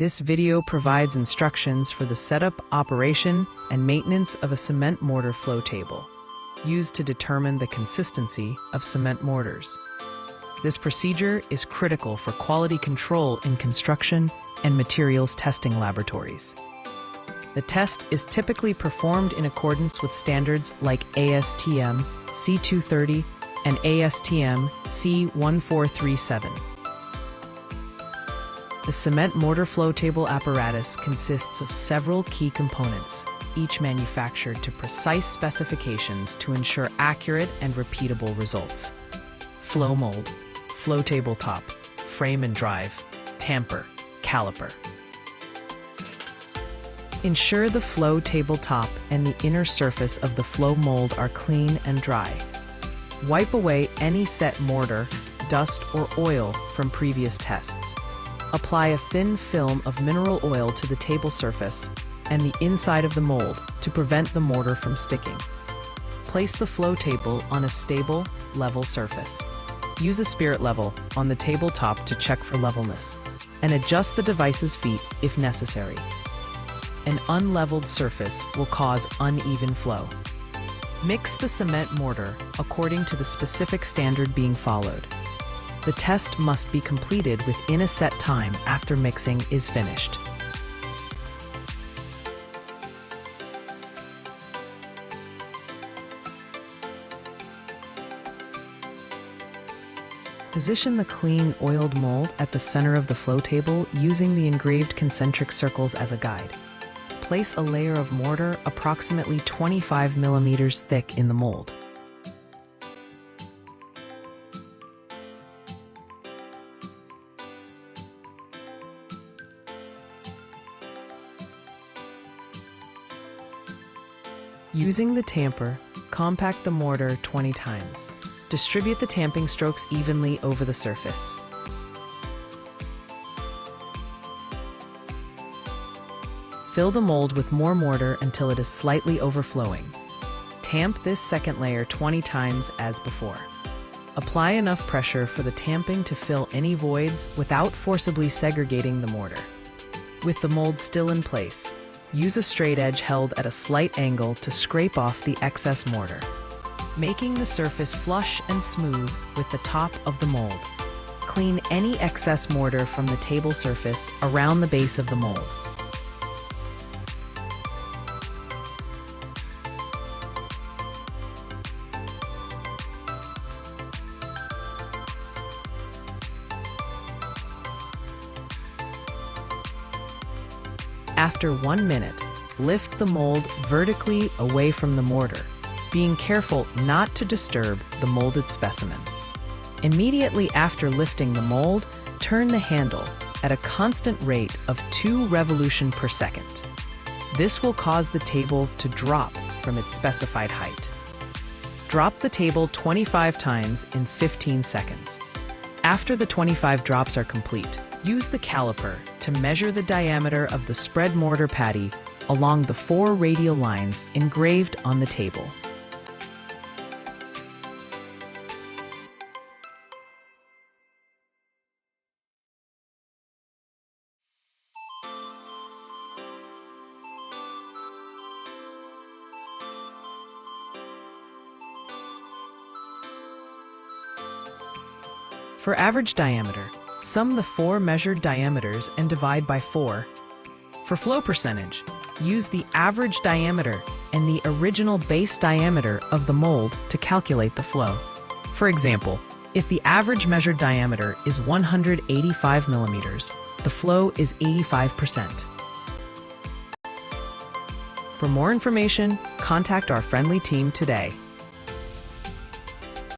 This video provides instructions for the setup, operation, and maintenance of a cement mortar flow table, used to determine the consistency of cement mortars. This procedure is critical for quality control in construction and materials testing laboratories. The test is typically performed in accordance with standards like ASTM C230 and ASTM C1437. The cement mortar flow table apparatus consists of several key components, each manufactured to precise specifications to ensure accurate and repeatable results. Flow mold, flow table top, frame and drive, tamper, caliper. Ensure the flow table top and the inner surface of the flow mold are clean and dry. Wipe away any set mortar, dust, or oil from previous tests. Apply a thin film of mineral oil to the table surface and the inside of the mold to prevent the mortar from sticking. Place the flow table on a stable, level surface. Use a spirit level on the tabletop to check for levelness, and adjust the device's feet if necessary. An unleveled surface will cause uneven flow. Mix the cement mortar according to the specific standard being followed. The test must be completed within a set time after mixing is finished. Position the clean, oiled mold at the center of the flow table using the engraved concentric circles as a guide. Place a layer of mortar approximately 25 millimeters thick in the mold. Using the tamper, compact the mortar 20 times. Distribute the tamping strokes evenly over the surface. Fill the mold with more mortar until it is slightly overflowing. Tamp this second layer 20 times as before. Apply enough pressure for the tamping to fill any voids without forcibly segregating the mortar. With the mold still in place, use a straight edge held at a slight angle to scrape off the excess mortar, making the surface flush and smooth with the top of the mold. Clean any excess mortar from the table surface around the base of the mold. After 1 minute, lift the mold vertically away from the mortar, being careful not to disturb the molded specimen. Immediately after lifting the mold, turn the handle at a constant rate of 2 revolutions per second. This will cause the table to drop from its specified height. Drop the table 25 times in 15 seconds. After the 25 drops are complete, use the caliper to measure the diameter of the spread mortar patty along the 4 radial lines engraved on the table. For average diameter, sum the 4 measured diameters and divide by 4. For flow percentage, use the average diameter and the original base diameter of the mold to calculate the flow. For example, if the average measured diameter is 185 millimeters, the flow is 85%. For more information, contact our friendly team today.